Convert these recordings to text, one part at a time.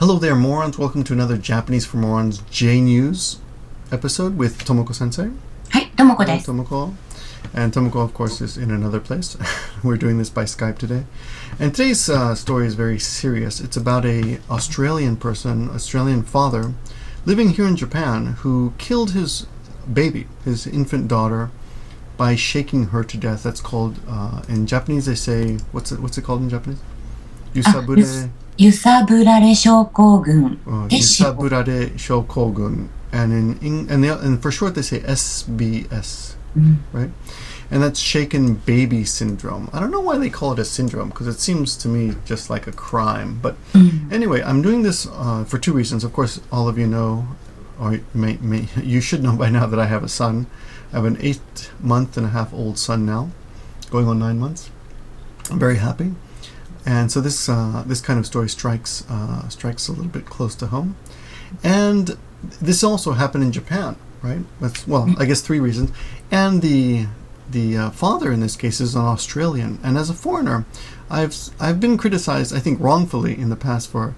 Hello there, morons. Welcome to another Japanese for Morons JNEWS episode with Tomoko sensei. はい、ともこです。 Tomoko. And Tomoko, of course, is in another place. We're doing this by Skype today. And today's story is very serious. It's about a Australian father, living here in Japan, who killed his baby, his infant daughter, by shaking her to death. That's called, in Japanese they say, what's it called in Japanese? Yusabure. 揺さぶられ症候群。Yusabure shokogun. And for short they say SBS, right? And that's shaken baby syndrome. I don't know why they call it a syndrome, because it seems to me just like a crime. But anyway, I'm doing this for two reasons. Of course, all of you know, or you should know by now that I have a son. I have an 8-month-and-a-half-old son now, going on 9 months. I'm very happy. And so this kind of story strikes a little bit close to home. And this also happened in Japan, right? I guess three reasons. And the father in this case is an Australian, and as a foreigner, I've been criticized, I think wrongfully, in the past for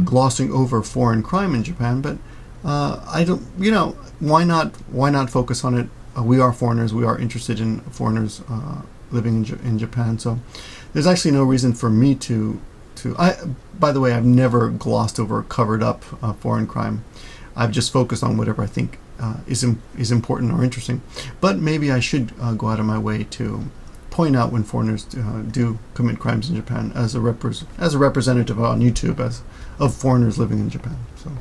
glossing over foreign crime in Japan. But I don't, why not focus on it? We are foreigners. We are interested in foreigners living in Japan. So there's actually no reason for me to. By the way, I've never glossed over or covered up foreign crime. I've just focused on whatever I think is important or interesting. But maybe I should go out of my way to point out when foreigners do commit crimes in Japan as a representative on YouTube of foreigners living in Japan. So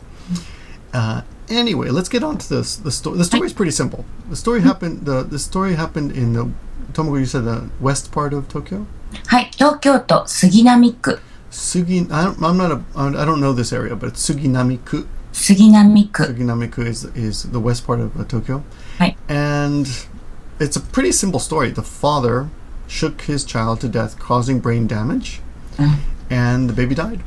anyway, let's get on to this. The story is pretty simple. The story happened in the Tomoko, you said the west part of Tokyo? はい、東京都杉並区。I don't know this area, but it's Suginami-ku. 杉並区。Suginami-ku is the west part of Tokyo. はい。And it's a pretty simple story. The father shook his child to death, causing brain damage, and the baby died.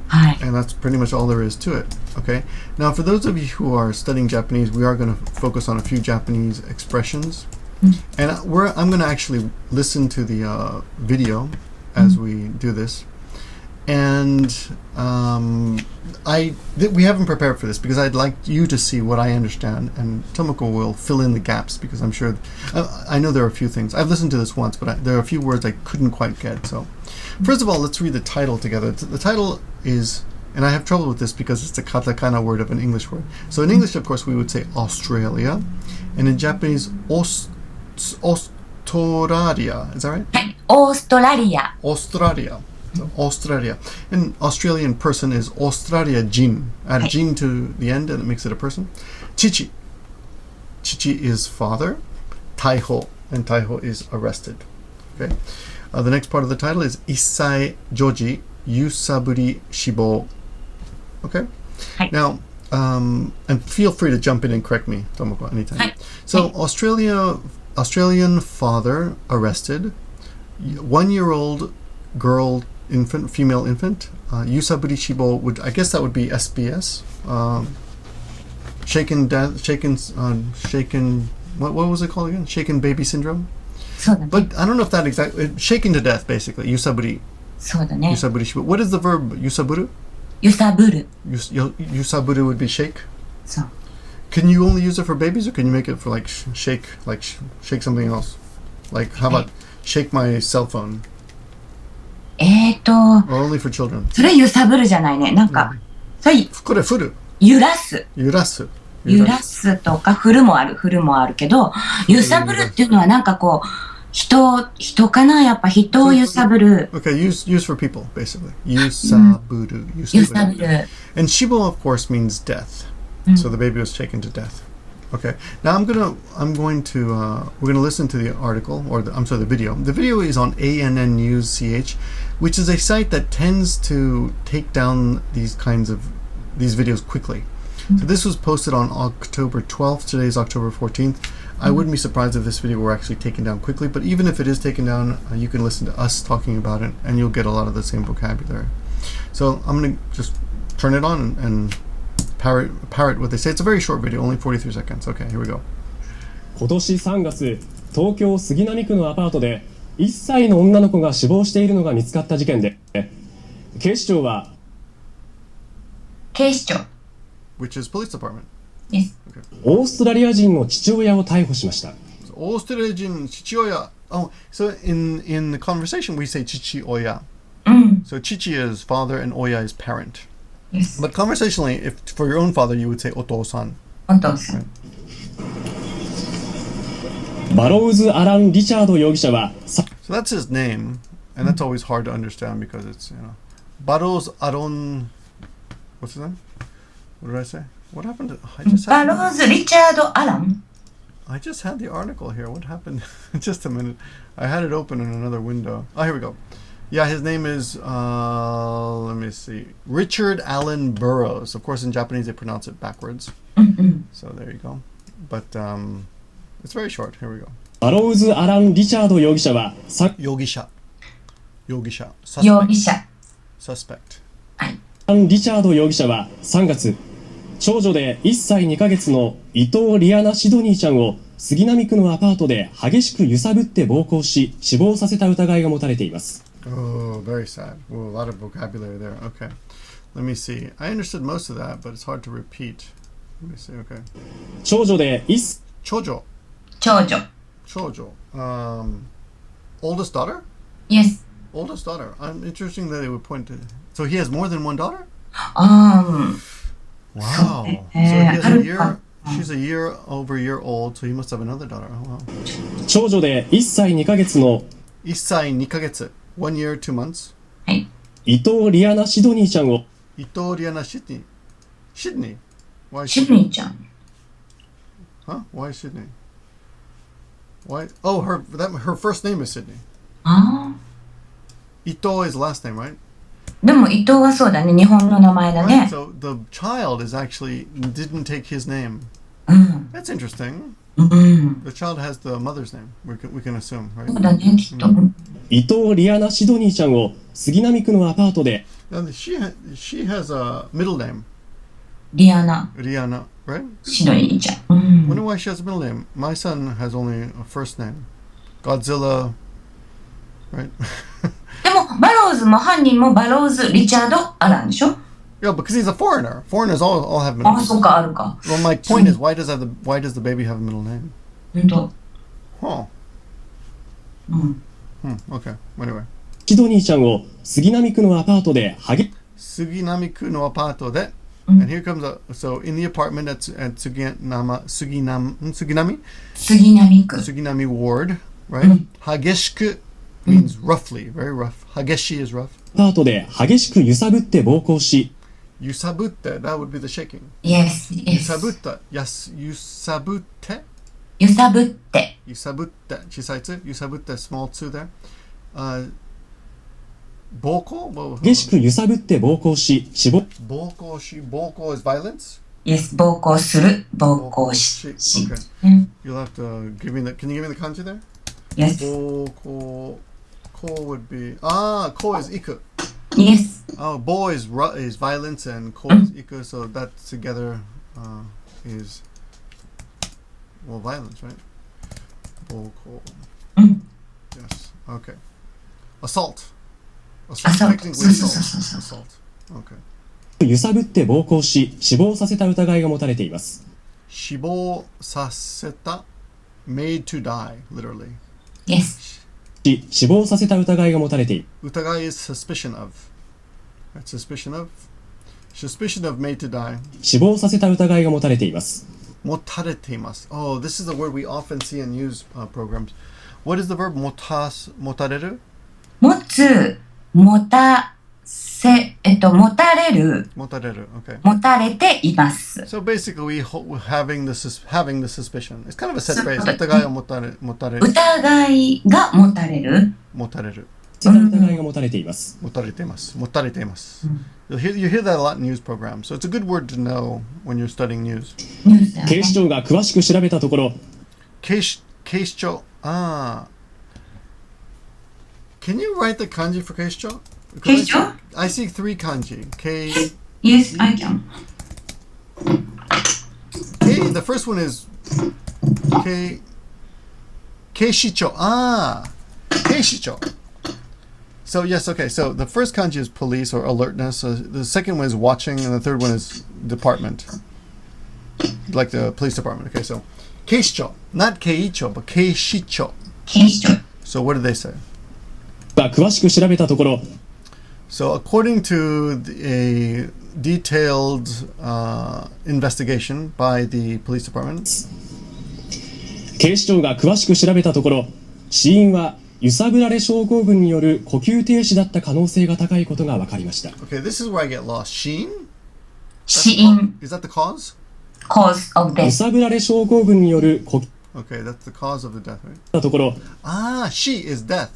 はい。 And that's pretty much all there is to it. Okay. Now, for those of you who are studying Japanese, we are going to focus on a few Japanese expressions. And I'm going to actually listen to the video as we do this. And we haven't prepared for this because I'd like you to see what I understand, and Tomoko will fill in the gaps because I'm sure I know there are a few things. I've listened to this once, but there are a few words I couldn't quite get. So first of all, let's read the title together. The title is, and I have trouble with this because it's a katakana word of an English word. So in English, of course, we would say Australia, and in Japanese, Australia. Is that right? はい、オーストラリア。 Australia. So Australia. An Australian person is Australia Jin. Add Jin to the end and it makes it a person. Chichi. Chichi is father. Taiho. And Taiho is arrested. Okay. The next part of the title is Issai Joji Yusaburi Shibo. Okay. Now, and feel free to jump in and correct me, Tomoko, anytime. So Australian father arrested. 1-year-old girl infant, female infant. Yusaburi Shibo I guess that would be SBS. What was it called again? Shaken baby syndrome? そうだね。 But I don't know if that exactly, shaken to death basically. Yusaburi. そうだね。 Yusaburi Shibo. What is the verb yusaburu? 揺さぶる。 Yusaburu would be shake. そう。 Can you only use it for babies, or can you make it for shake something else? Like, how about shake my cell phone? Or only for children? それ揺さぶるじゃないね。なんか、それこれ振る。揺らす。揺らす。揺らすとか、振るもあるけど、揺さぶるっていうのはなんかこう、人かな、やっぱ人を揺さぶる。Okay, use for people, basically. Yusaburu. Yusaburu. And shibo, of course, means death. So the baby was shaken to death. Okay. Now we're gonna listen to the article, the video. The video is on ANNNewsCH, which is a site that tends to take down these videos quickly. So this was posted on October 12th. Today is October 14th. I wouldn't be surprised if this video were actually taken down quickly, but even if it is taken down, you can listen to us talking about it, and you'll get a lot of the same vocabulary. So I'm gonna just turn it on and parrot what they say. It's a very short video, only 43 seconds. Okay, here we go. 今年3月、東京杉並区のアパートで1歳の女の子が死亡しているのが見つかった事件で、警視庁は警視庁。which is police department. Yes. オーストラリア人の父親を逮捕しました。So, オーストラリア人父親. Oh, so in the conversation we say chichi oya. So chichi is father and oya is parent. Yes. But conversationally, if for your own father, you would say otosan. お父さん。バロウズ・アラン・リチャード容疑者は、So that's his name, and that's always hard to understand because it's, Barouz Aron. What's his name? What did I say? What happened?バローズ・リチャード・アラン。I just had the article here. What happened? Just a minute. I had it open in another window. Oh, here we go. Yeah, his name is, let me see, Richard Allen Burroughs. Of course, in Japanese, they pronounce it backwards. So there you go. But it's very short. Here we go. バロウズ・アラン・リチャード容疑者は、容疑者。容疑者。 Suspect. アラン・リチャード容疑者は3月、長女で1歳2ヶ月の伊藤リアナ・シドニーちゃんを杉並区のアパートで激しく揺さぶって暴行し、死亡させた疑いが持たれています。Oh, very sad. Well, a lot of vocabulary there. Okay. Let me see. I understood most of that, but it's hard to repeat. Let me see. Okay. 長女で長女. 長女。長女. Oldest daughter? Yes. Oldest daughter. Interesting that they would point to. So he has more than one daughter? Wow. So he has a year. She's over a year old, so he must have another daughter. Oh, wow. 長女で1歳2ヶ月の1歳2ヶ月. 1 year, 2 months. はい。伊藤リアナ・シドニーちゃんを伊藤リアナ・シドニー. Sydney? Why シドニーちゃん。Huh? Why Sydney? Why? Oh, her first name is Sydney. ああ。Ito is last name, right? でも伊藤はそうだね。日本の名前だ Right. ね。 So the child is actually didn't take his name. うん。 That's interesting. うん。 The child has the mother's name. We can assume, そ right? うだね、きっと。伊藤リアナ・シドニーちゃんを杉並区のアパートで Now she has a middle name, リアナ・ Rihanna, right? シドニーちゃん。うん。 Wonder why she has a middle name. My son has only a first name, Godzilla, right? でも、バローズも犯人もバローズ・リチャード・アランでしょ？ Yeah, because he's a foreigner. Foreigners all have middle ああ、names. そうか、あるか。 Well, my point is, why does the baby have a middle name? ほんと。 Huh. うん。 Okay. Anyway. シドニーちゃんを杉並区のアパートでSuginami-ku no apato de. And here comes so in the apartment at Suginami? 杉並区。 Suginami ward, right? Hageshiku means roughly, very rough. Hageshi is rough. アパートで激しく揺さぶって暴行し Yusabutte, that would be the shaking. Yes, yes. Yusabutte, yes, yusabutte. 揺さぶって。 Yusabutte, chisaitsu, yusabutte, small tsu there. Boko? Well, 激しく揺さぶって暴行し死亡 boko is violence? Yes, 暴行する。暴行し。 Okay. うん。 You'll have to give me can you give me the kanji there? Yes, Boko, ko would be, ko is iku. yes. Oh, bo is violence and ko is iku, so that together is, well, violence, right? Boko. Yes, okay. Assault. Assault. Technically assault. Okay. 揺さぶって暴行し死亡させた疑いが持たれています。 Shibo saseta, made to die, literally. Yes. 死亡させた疑いが持たれている Utagai is suspicion of. Right, suspicion of made to die. 死亡させた疑いが持たれています。 Motareteimasu. Oh, this is a word we often see in news programs. What is the verb motareru? 持つ、持たれる、 Motareru. Okay. 持たれています。 So basically, we're having the suspicion. It's kind of a set phrase. Utagai o motareru. 疑いが持たれる。 Motareru. させた疑いが持たれています。 Motareteimasu. You hear that a lot in news programs. So it's a good word to know when you're studying news. ニュースだよね警視庁が詳しく調べたところ Keisho. Can you write the kanji for keisho? Keisho? I see 3 kanji. Yes, I can. The first one is keishicho. Keishicho. So yes, okay. So the first kanji is police or alertness. The second one is watching, and the third one is department, like the police department. Okay, so keishicho, not keicho, but keishicho. 警視庁。 So what did they say? が詳しく調べたところ、 So according to a detailed investigation by the police department, 警視庁が詳しく調べたところ、死因は揺さぶられ症候群による呼吸停止だった可能性が高いことが分かりました。okay, this is where I get lost. Sheen? 死因 Is that the cause? cause of 揺 death。さぶられ症候群による呼吸 Okay, that's the cause of the death, right? だところ、 Ah, she is death.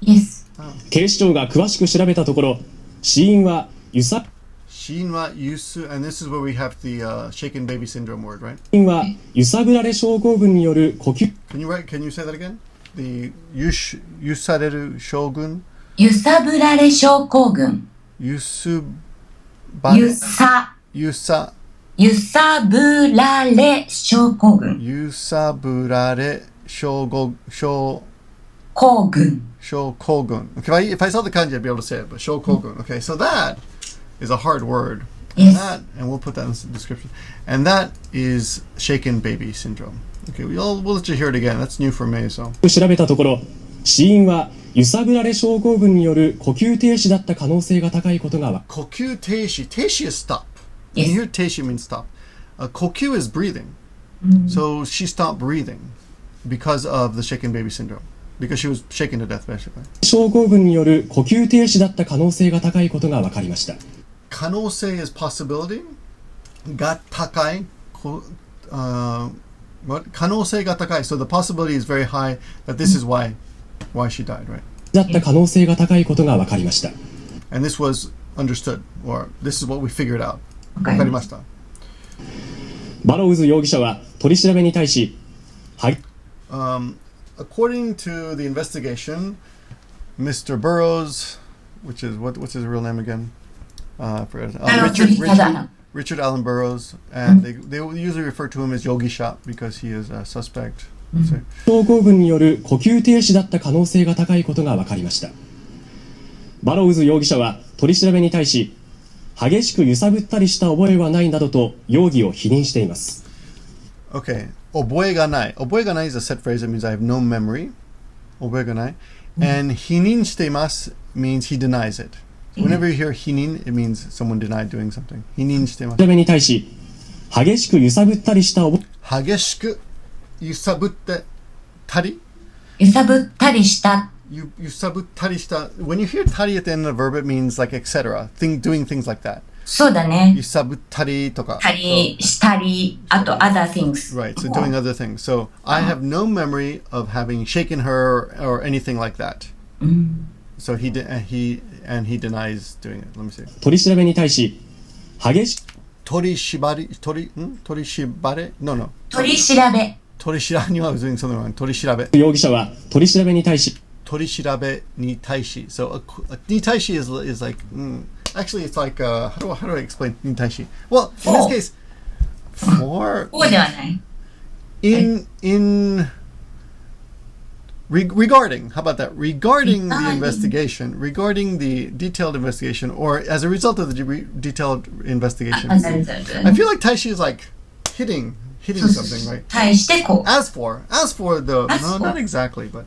Yes。警視庁が詳しく調べたところ、死因は揺さ Sheen wa yusu, and this is where we have the shaken baby syndrome word, right? 死因は揺さぶられ症候群による呼吸 Can you say that again? The yusareru shogun? 揺さぶられ症候群。揺さぶられ症候群。 Yusaburare shogun. 候群。 Shokogun. Okay, if I saw the kanji, I'd be able to say it, but shokogun. Okay, so that is a hard word. Yes. And we'll put that in the description. And that is shaken baby syndrome. Okay, we'll let you hear it again. That's new for me, so. 調べたところ、死因は揺さぶられ症候群による呼吸停止だった可能性が高いことが分か Kokyu teishi. Teishi is stop. Yes. When you hear teishi means stop. Kokyu is breathing. So she stopped breathing because of the shaken baby syndrome. Because she was shaken to death, basically. 症候群による呼吸停止だった可能性が高いことが分かりました。 Kanose is possibility. Got takai. What? Kanose got takai. So the possibility is very high that this is why she died, right? だった可能性が高いことが分かりました。 And this was understood, or this is what we figured out. わかりました。 バロウズ容疑者は取り調べに対し、According to the investigation, Mr. Barrows, which is what's his real name again? I forgot. Richard Allen Barrows, and they usually refer to him as Yogi because he is a suspect. 症候群による呼吸停止だった可能性が高いことが分かりました。バロウズ容疑者は取り調べに対し、激しく揺さぶったりした覚えはないなどと容疑を否認しています。 Okay, oboe ga nai. Oboe ga nai is a set phrase that means I have no memory. Oboe ga nai. And hinin shiteimasu means he denies it. So whenever you hear hinin, it means someone denied doing something. Hinin 調 shiteimasu. べに対し、激しく揺さぶったりした覚え Hageshiku yusabutte tari? 揺さぶったりした。 Yusabuttari shita. When you hear tari at the end of the verb, it means like etc. Doing things like that. そうだね。 Yusabuttari toka. たりしたり、あと other things。 Right, so doing other things. So I have no memory of having shaken her or anything like that. So he denies doing it. Let me see. 取り調べに対し、激し Torishirabe? No. 取り調べ。 Torishirabe. I was doing something wrong. Torishirabe. 容疑者は取り調べに対し、 Torishirabe ni taishi. So ni taishi is like actually it's like how do I explain ni taishi? Well, in this case, for こうではない。 regarding, how about that? Regarding the investigation, regarding the detailed investigation, or as a result of the detailed investigation. I feel like taishi is like hitting something, right? 対してこう。 As for the no, not exactly, but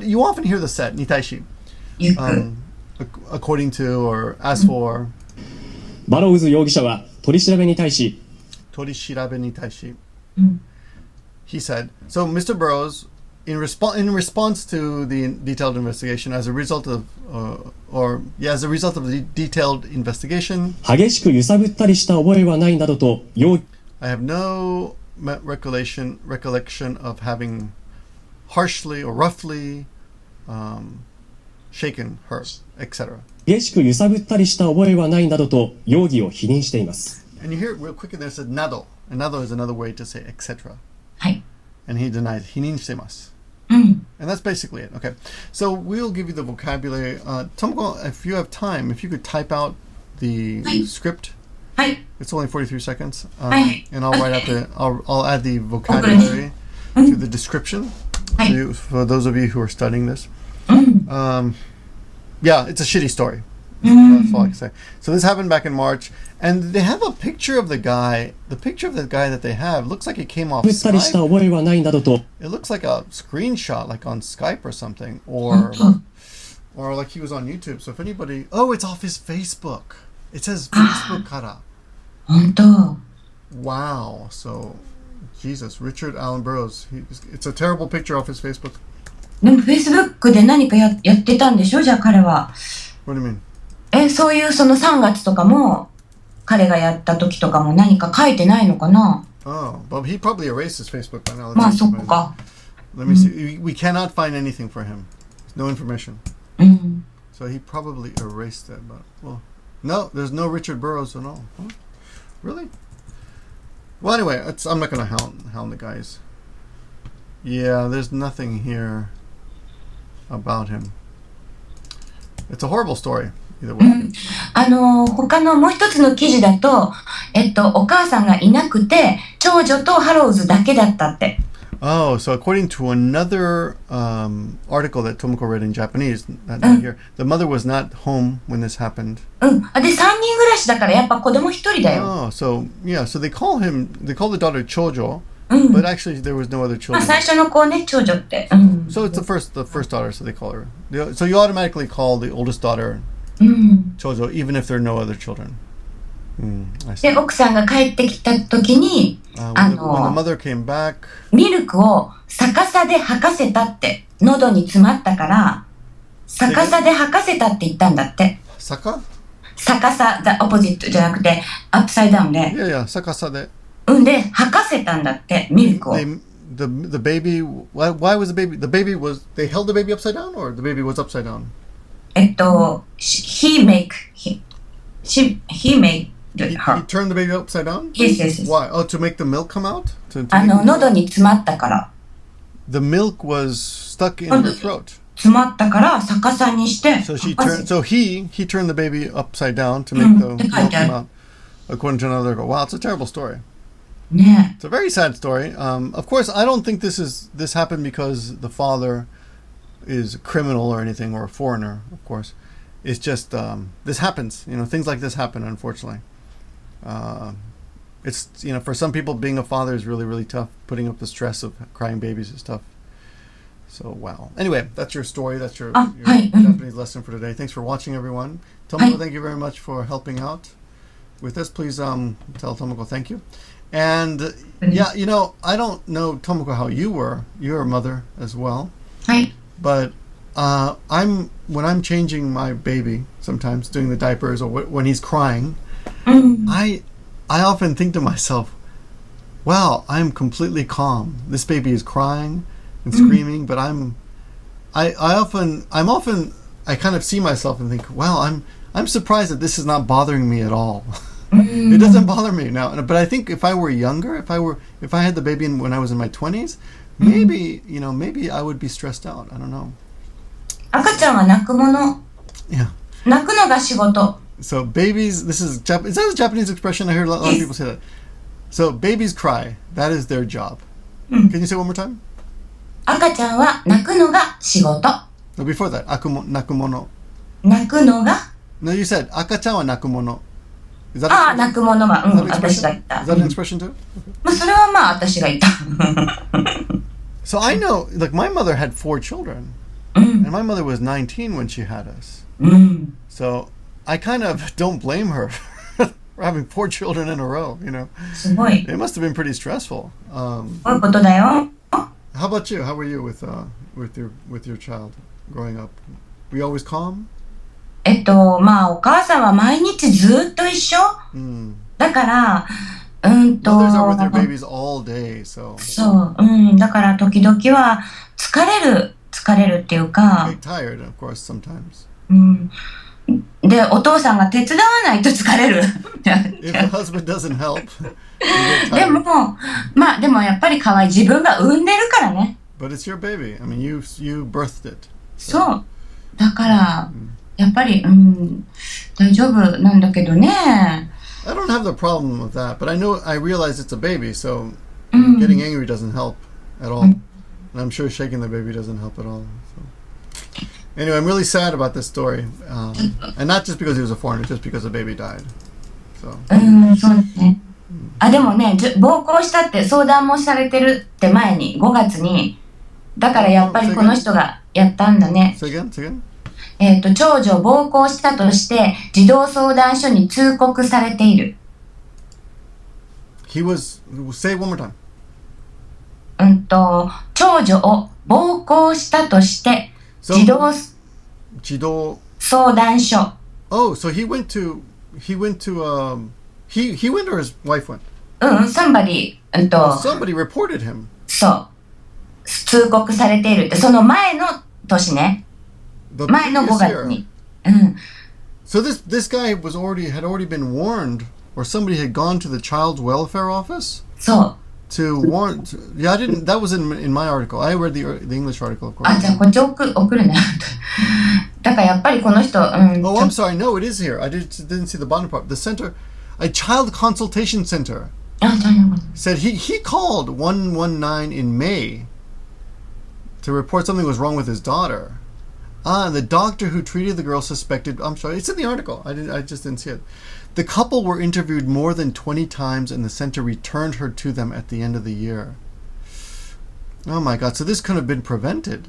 you often hear the set ni taishi. ゆく。 According to or as for バロウズ容疑者は取り調べに対し、 torishirabe ni taishi. He said, so Mr. Barrows, in response to the detailed investigation, as a result of the detailed investigation, 激しく揺さぶったりした覚えはないなどと容疑 I have no recollection of having harshly or roughly shaken her, etc. 激しく揺さぶったりした覚えはないなどと容疑を否認しています。 And you hear it real quick in there, it says nado. And nado is another way to say etc. はい。 And he denies hinin shiteimasu. うん。 And that's basically it. Okay. So we'll give you the vocabulary. Tomoko, if you have time, if you could type out the script. はい。 It's only 43 seconds. Hi. And I'll write out I'll add the vocabulary to the description Hi. for those of you who are studying this. Yeah, it's a shitty story. That's all I can say. So this happened back in March, and they have a picture of the guy. The picture of the guy that they have looks like it came off 打ったりした Skype. 覚えはないなどと It looks like a screenshot, like on Skype or something, or like he was on YouTube. So if anybody, oh, it's off his Facebook. It says Facebook kara. 本当。Wow. So, Jesus, Richard Allen Burroughs. It's a terrible picture off his Facebook. でも Facebook で何かやってたんでしょじゃあ彼は。What do you mean? そういうその3月とかも彼がやった時とかも何か書いてないのかな。 Oh, but he probably erased his Facebook by now. まあそっか。 Let me see. We cannot find anything for him. No information. うん。 So he probably erased it. But well, no, there's no Richard Burroughs at all. Huh? Really? Well, anyway, I'm not gonna hound the guys. Yeah, there's nothing here about him. It's a horrible story. Either way. 他のもう一つの記事だと、お母さんがいなくて、長女とハローズだけだったって。Oh, so according to another article that Tomoko read in Japanese, not here, the mother was not home when this happened. で、3人暮らしだからやっぱ子供一人だよ。Oh, so yeah, so they call the daughter Chojo, but actually there was no other まあ children. 最初の子ね、長女って。So it's the first daughter, so they call her. So you automatically call the oldest daughter Chojo, even if there are no other children. I see. で、奥さんが帰ってきた時に、When the mother came back, ミルクを逆さで吐かせたって、喉に詰まったから、逆さで吐かせたって言ったんだって。Saka? 逆さ、オポジットじゃなくて、アップサイダウンで。Yeah, sakasa de. で、吐かせたんだって、ミルクを。The baby, why was the baby was, they held the baby upside down, or the baby was upside down? He made her. He turned the baby upside down? Yes. Why? Oh, to make the milk come out? To 喉に詰まったから。The milk was stuck in her throat. 詰まったから逆さにして。So he turned the baby upside down to make the milk come out. According to another girl. Wow, it's a terrible story. ね It's a very sad story. Of course, I don't think this happened because the father is a criminal or anything, or a foreigner, of course. It's just this happens. Things like this happen, unfortunately. It's for some people, being a father is really, really tough. Putting up the stress of crying babies is tough. So wow. Anyway, that's your story. That's your Japanese lesson for today. Thanks for watching, everyone. Tomoko, thank you very much for helping out with this. Please tell Tomoko thank you. And yeah, I don't know, Tomoko, how you were. You're a mother as well. はい。 But when I'm changing my baby, sometimes doing the diapers, or when he's crying, I often think to myself, wow, I'm completely calm. This baby is crying and screaming, but I kind of see myself and think, wow, I'm surprised that this is not bothering me at all. It doesn't bother me now. But I think if I were younger, if I had the baby when I was in my 20s, maybe I would be stressed out. I don't know. 赤ちゃんは泣くもの。Yeah. 泣くのが仕事。 So babies, is that a Japanese expression? I heard a lot of people say that. So babies cry. That is their job. Can you say it one more time? 赤ちゃんは泣くのが仕事。 No, before that, nakumono. 泣くのが No, you said akachan wa nakumono. Is that ああ、泣くものが。is that an 私が expression? 言った。 Is that an expression too? まあ、それはまあ、私が言った。 So I know, like, my mother had 4 children. And my mother was 19 when she had us. So I kind of don't blame her for having 4 children in a row, すごい。 It must have been pretty stressful. こういうことだよ。 How about you? How were you with your child growing up? Were you always calm? まあ、お母さんは毎日ずっと一緒。だから、Mothers are with their babies all day, so. そう、だから時々は疲れるっていうか。Get tired, of course, sometimes. で、お父さんが手伝わないと疲れる。If the husband doesn't help, you get で tired. も、まあ、でもやっぱり可愛い。自分が産んでるからね。But it's your baby. I mean, you birthed it. そう。だから、やっぱり、大丈夫なんだけどね。I don't have the problem with that, but I realize it's a baby, so getting angry doesn't help at all. And I'm sure shaking the baby doesn't help at all. So. Anyway, I'm really sad about this story. And not just because he was a foreigner, just because a baby died. So. そうですね。あ、でもね、暴行したって相談もされてるって前に、5月に。だからやっぱりこの人がやったんだね。Say again? 長女を暴行したとして児童相談所に通告されている。He was, say it one more time. 長女を暴行したとして児童相談所。Oh, so he went to, he went or his wife went? somebody, somebody reported him. そう。通告されているって、その前の年ね。前の5月に。So this guy had already been warned, or somebody had gone to the child welfare office. そう。To warn. Yeah, I didn't. That was in my article. I read the English article, of course. あ、じゃあこっち送るね。だからやっぱりこの人。Oh, I'm sorry. No, it is here. I didn't see the bottom part. The center, a child consultation center, said he called 119 in May to report something was wrong with his daughter. And the doctor who treated the girl suspected. I'm sorry. It's in the article. I just didn't see it. The couple were interviewed more than 20 times, and the center returned her to them at the end of the year. Oh my God! So this could have been prevented.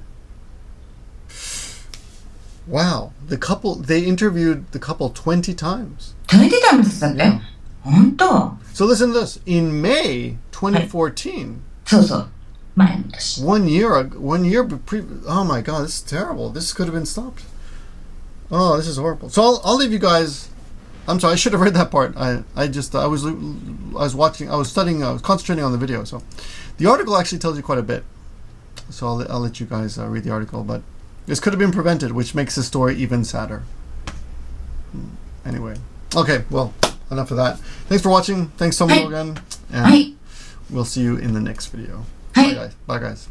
Wow! They interviewed the couple 20 times. 20 times だって？本当？ So listen to this. In May 2014. そうそう。前の年。One year. Oh my God! This is terrible. This could have been stopped. Oh, this is horrible. So I'll leave you guys. I'm sorry, I should have read that part. I was watching, I was studying, I was concentrating on the video. So the article actually tells you quite a bit. So I'll let you guys read the article. But this could have been prevented, which makes the story even sadder. Anyway. Okay, well, enough of that. Thanks for watching. Thanks so much again. And we'll see you in the next video. Bye, guys. Bye, guys.